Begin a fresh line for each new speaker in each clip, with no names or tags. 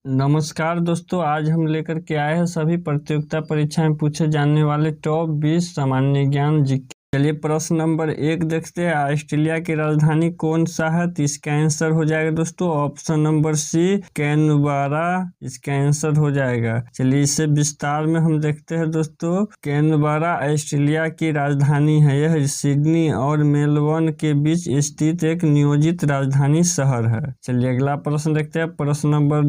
नमस्कार दोस्तों, आज हम लेकर के आए हैं सभी प्रतियोगिता परीक्षा में पूछे जाने वाले टॉप 20 सामान्य ज्ञान जीके। चलिए प्रश्न नंबर 1 देखते हैं। ऑस्ट्रेलिया की राजधानी कौन सा है? तो इसका आंसर हो जाएगा दोस्तों ऑप्शन नंबर सी, कैनबरा इसका आंसर हो जाएगा। चलिए इसे विस्तार में हम देखते हैं दोस्तों। कैनबरा ऑस्ट्रेलिया की राजधानी है। यह सिडनी और मेलबर्न के बीच स्थित एक नियोजित राजधानी शहर है। चलिए अगला प्रश्न देखते हैं। प्रश्न नंबर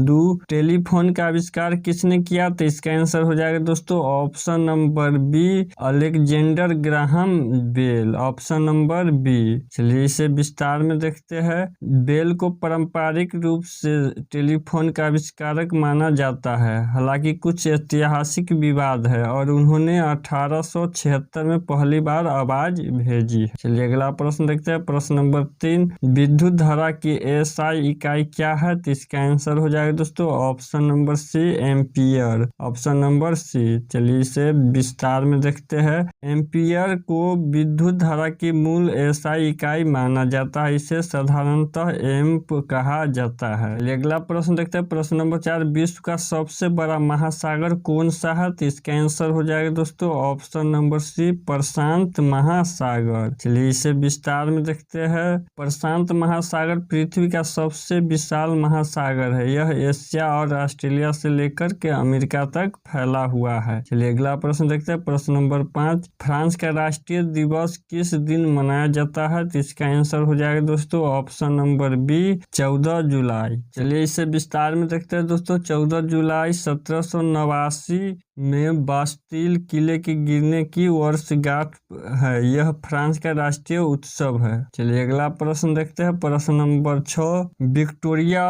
2, टेलीफोन का आविष्कार किसने किया? तो इसका आंसर हो जाएगा दोस्तों option number B, Alexander Graham Bell. Option number B. चलिए इसे विस्तार में देखते हैं। बेल को पारंपरिक रूप से टेलीफोन का आविष्कारक माना जाता है, हालांकि कुछ ऐतिहासिक विवाद है, और उन्होंने 1876 में पहली बार आवाज भेजी। चलिए अगला प्रश्न देखते हैं। प्रश्न नंबर 3, विद्युत धारा की एसआई इकाई क्या है? तो इसका आंसर हो जाएगा दोस्तों option number C, ampere. Option number C. चलिए इसे विस्तार में देखते हैं। एम्पियर को विद्युत धारा की मूल एसआई इकाई माना जाता है। इसे साधारणतः एम्प कहा जाता है। चलिए अगला प्रश्न देखते हैं। प्रश्न नंबर 4, विश्व का सबसे बड़ा महासागर कौन सा है? तो इसका आंसर हो जाएगा दोस्तों ऑप्शन नंबर सी, प्रशांत महासागर। चलिए इसे विस्तार में देखते हैं। प्रशांत महासागर पृथ्वी का सबसे विशाल महासागर है। यह एशिया और ऑस्ट्रेलिया से लेकर के अमेरिका तक फैला हुआ है। चलिए अगला प्रश्न देखते हैं। प्रश्न नंबर 5, फ्रांस का राष्ट्रीय दिवस किस दिन मनाया जाता है? तो इसका आंसर हो जाएगा दोस्तों ऑप्शन नंबर बी, 14 जुलाई। चलिए इसे विस्तार में देखते हैं दोस्तों। 14 जुलाई 1789 में बास्टील किले के गिरने की वर्षगांठ है। यह फ्रांस का राष्ट्रीय उत्सव है। चलिए अगला प्रश्न देखते हैं। प्रश्न नंबर 6, विक्टोरिया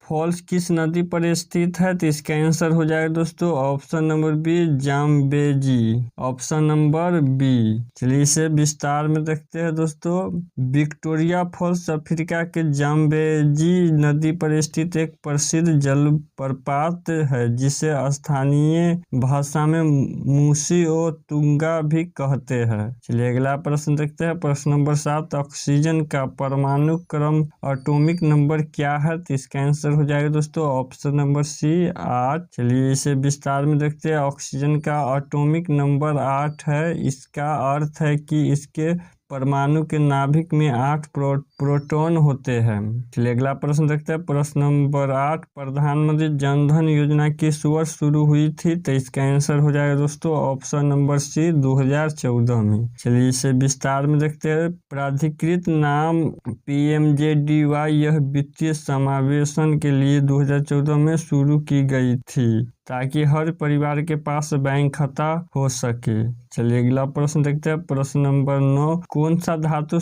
फॉल्स किस नदी पर स्थित है? तो इसका आंसर हो जाएगा दोस्तों option number B, Zambezi. Option number B. चलिए इसे विस्तार में देखते हैं दोस्तों। विक्टोरिया फॉल्स अफ्रीका के जाम्बेजी नदी पर स्थित एक प्रसिद्ध जलप्रपात है, जिसे स्थानीय भाषा में मूसी ओ तुंगा भी कहते हैं। चलिए अगला प्रश्न देखते हैं। प्रश्न नंबर 7, ऑक्सीजन का परमाणु क्रम एटॉमिक नंबर क्या है? तो इसका आंसर हो जाएगा दोस्तों ऑप्शन नंबर सी, 8। चलिए इसे विस्तार में देखते हैं। ऑक्सीजन का एटॉमिक नंबर 8 है। इसका अर्थ है कि इसके परमाणु के नाभिक में 8 प्रोटॉन होते हैं। चलिए अगला प्रश्न देखते हैं। प्रश्न नंबर 8, प्रधानमंत्री जन धन योजना किस वर्ष शुरू हुई थी? तो इसका आंसर हो जाएगा दोस्तों ऑप्शन नंबर सी, 2014 में। चलिए इसे विस्तार में देखते हैं। प्राधिकृत नाम पीएमजेडीवाई यह वित्तीय समावेशन के लिए 2014 में शुरू की गई थी, ताकि हर परिवार के पास बैंक खाता हो सके। चलिए अगला प्रश्न देखते हैं। प्रश्न नंबर 9, कौन सा धातु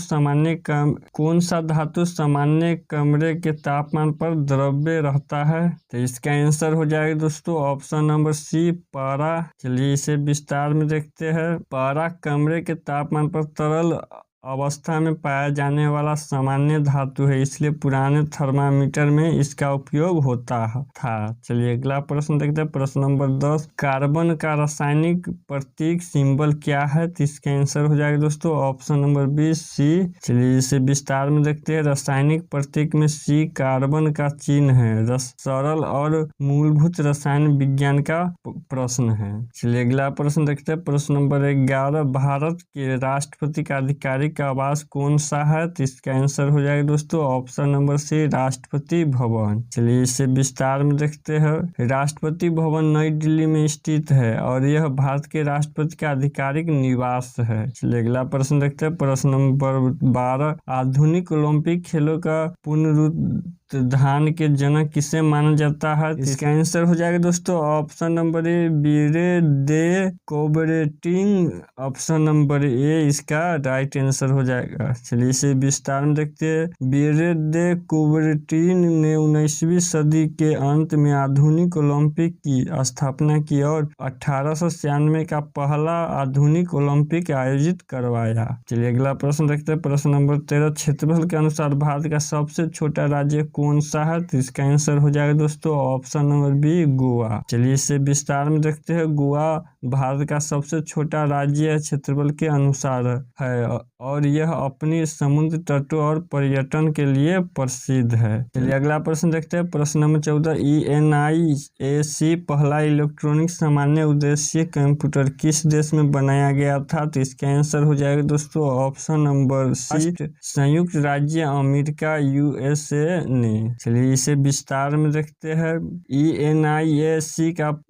सामान्य कमरे के तापमान पर द्रव्य रहता है? तो इसका आंसर हो जाएगा दोस्तों ऑप्शन नंबर सी, पारा। चलिए इसे विस्तार में देखते हैं। पारा कमरे के तापमान पर तरल अवस्था में पाया जाने वाला सामान्य धातु है, इसलिए पुराने थर्मामीटर में इसका उपयोग होता था। चलिए अगला प्रश्न देखते हैं। प्रश्न नंबर 10, कार्बन का रासायनिक प्रतीक सिंबल क्या है? तो इसका आंसर हो जाएगा दोस्तों ऑप्शन नंबर बी, सी। चलिए इसे विस्तार में देखते हैं। रासायनिक प्रतीक में सी कार्बन का चिन्ह है। सरल और मूलभूत रसायन विज्ञान का प्रश्न है। चलिए अगला प्रश्न देखते हैं। प्रश्न नंबर 11, भारत के राष्ट्रपति का आधिकारिक का आवास कौन सा है? तो इसका आंसर हो जाएगा दोस्तों ऑप्शन नंबर सी, राष्ट्रपति भवन। चलिए इसे विस्तार में देखते हैं। राष्ट्रपति भवन नई दिल्ली में स्थित है, और यह भारत के राष्ट्रपति का आधिकारिक निवास है। चलिए अगला प्रश्न देखते हैं। प्रश्न नंबर 12, आधुनिक ओलंपिक खेलों का पुनरुत्थान के जनक किसे माना जाता है? इसका आंसर हो जाएगा दोस्तों ऑप्शन नंबर ए, बीरे दे कोबरेटिंग। ऑप्शन नंबर ए इसका राइट आंसर हो जाएगा। चलिए इसे विस्तार में देखते हैं। बीरे दे कोबरेटिन ने 19वीं सदी के अंत में आधुनिक ओलंपिक की स्थापना की और 1896 का पहला आधुनिक ओलंपिक आयोजित करवाया। चलिए अगला प्रश्न देखते हैं। प्रश्न नंबर 13, क्षेत्रफल के अनुसार भारत का सबसे छोटा राज्य कौन सा है? तो इसका आंसर हो जाएगा दोस्तों ऑप्शन नंबर बी, गोवा। चलिए इसे विस्तार में देखते हैं। गोवा भारत का सबसे छोटा राज्य क्षेत्रफल के अनुसार है और यह अपनी समुद्र तटों और पर्यटन के लिए प्रसिद्ध है। चलिए अगला प्रश्न देखते हैं। प्रश्न नंबर 14, ENIAC पहला इलेक्ट्रॉनिक सामान्य उद्देश्य कंप्यूटर किस देश में बनाया गया था? तो इसका आंसर हो जाएगा दोस्तों ऑप्शन नंबर सी, संयुक्त राज्य अमेरिका USA ने। चलिए इसे विस्तार में देखते हैं।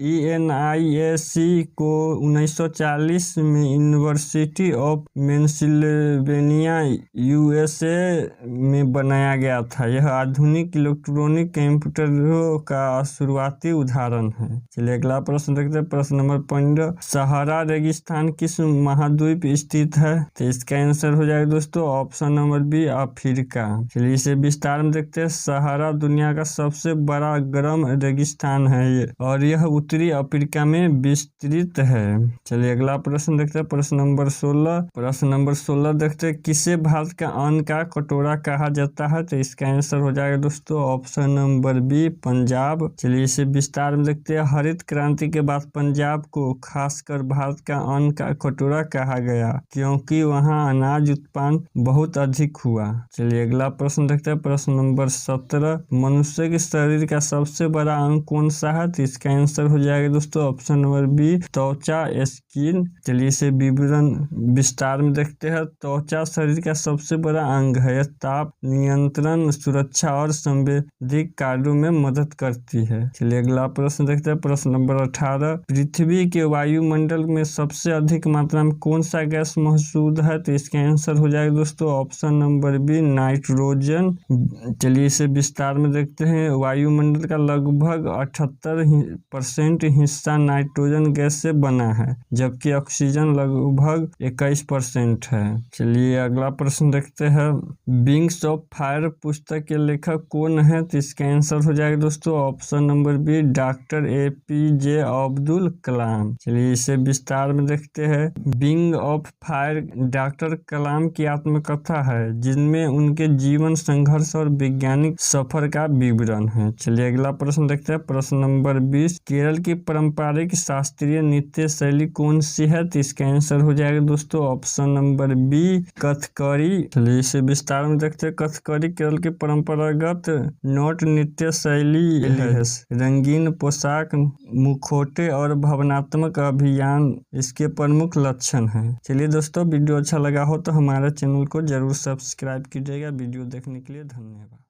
ENIAC को 1940 में यूनिवर्सिटी ऑफ पेंसिल्वेनिया USA में बनाया गया था। यह आधुनिक इलेक्ट्रॉनिक कंप्यूटरों का शुरुआती उदाहरण है। चलिए अगला प्रश्न देखते हैं। प्रश्न नंबर 15, सहारा रेगिस्तान किस महाद्वीप स्थित है? तो इसका आंसर हो जाएगा दोस्तों ऑप्शन नंबर बी, अफ्रीका। चलिए इसे विस्तार में देखते हैं। सहारा दुनिया का सबसे बड़ा गर्म रेगिस्तान है और यह उत्तरी अफ्रीका में विस्तृत है। चलिए अगला प्रश्न देखते हैं। प्रश्न नंबर 16 देखते हैं। किसे भारत का अन्न का कटोरा कहा जाता है? तो इसका आंसर हो जाएगा दोस्तों ऑप्शन नंबर बी, पंजाब। चलिए इसे विस्तार में देखते हैं। हरित क्रांति के बाद पंजाब को खासकर भारत का अन्न का कटोरा कहा गया क्योंकि वहां अनाज उत्पादन बहुत अधिक हुआ। चलिए अगला प्रश्न देखते हैं। प्रश्न नंबर 17, मनुष्य के शरीर का सबसे बड़ा अंग कौन सा है? तो इसका आंसर हो जाएगा दोस्तों ऑप्शन नंबर बी, त्वचा, स्किन। चलिए इसे विवरण विस्तार में देखते हैं। त्वचा शरीर का सबसे बड़ा अंग है। यह ताप नियंत्रण, सुरक्षा और संवेदीक कार्यों में मदद करती है। चलिए अगला प्रश्न देखते हैं। प्रश्न नंबर 18, पृथ्वी के वायुमंडल में सबसे अधिक मात्रा में कौन सा गैस मौजूद है? तो इसका आंसर हो जाएगा दोस्तों ऑप्शन नंबर बी, नाइट्रोजन। चलिए इसे विस्तार में देखते हैं। वायुमंडल का लगभग 78% हिस्सा नाइट्रोजन गैस से बना है जबकि ऑक्सीजन लगभग 21% है। चलिए अगला प्रश्न देखते हैं। विंग्स ऑफ फायर पुस्तक के लेखक कौन है? तो इसका आंसर हो जाएगा दोस्तों option number B, doctor APJ Abdul Kalam. चलिए इसे विस्तार में देखते हैं। Wing of fire doctor Kalam की आत्मकथा है जिनमें उनके जीवन, संघर्ष और वैज्ञानिक सफर का विवरण है। चलिए अगला प्रश्न देखते हैं। प्रश्न नंबर 20, केरल की पारंपरिक शास्त्रीय नृत्य शैली कौन सी है? तो इसका आंसर हो जाएगा दोस्तों ऑप्शन नंबर बी, कथकली। चलिए इसे विस्तार में देखते हैं। कथकली केरल की परंपरागत नोट नृत्य शैली है। रंगीन पोशाक, मुखौटे और भावनात्मक अभियान इसके प्रमुख लक्षण हैं। चलिए दोस्तों, वीडियो अच्छा लगा हो तो हमारे चैनल को जरूर सब्सक्राइब कीजिएगा। वीडियो देखने के लिए धन्यवाद।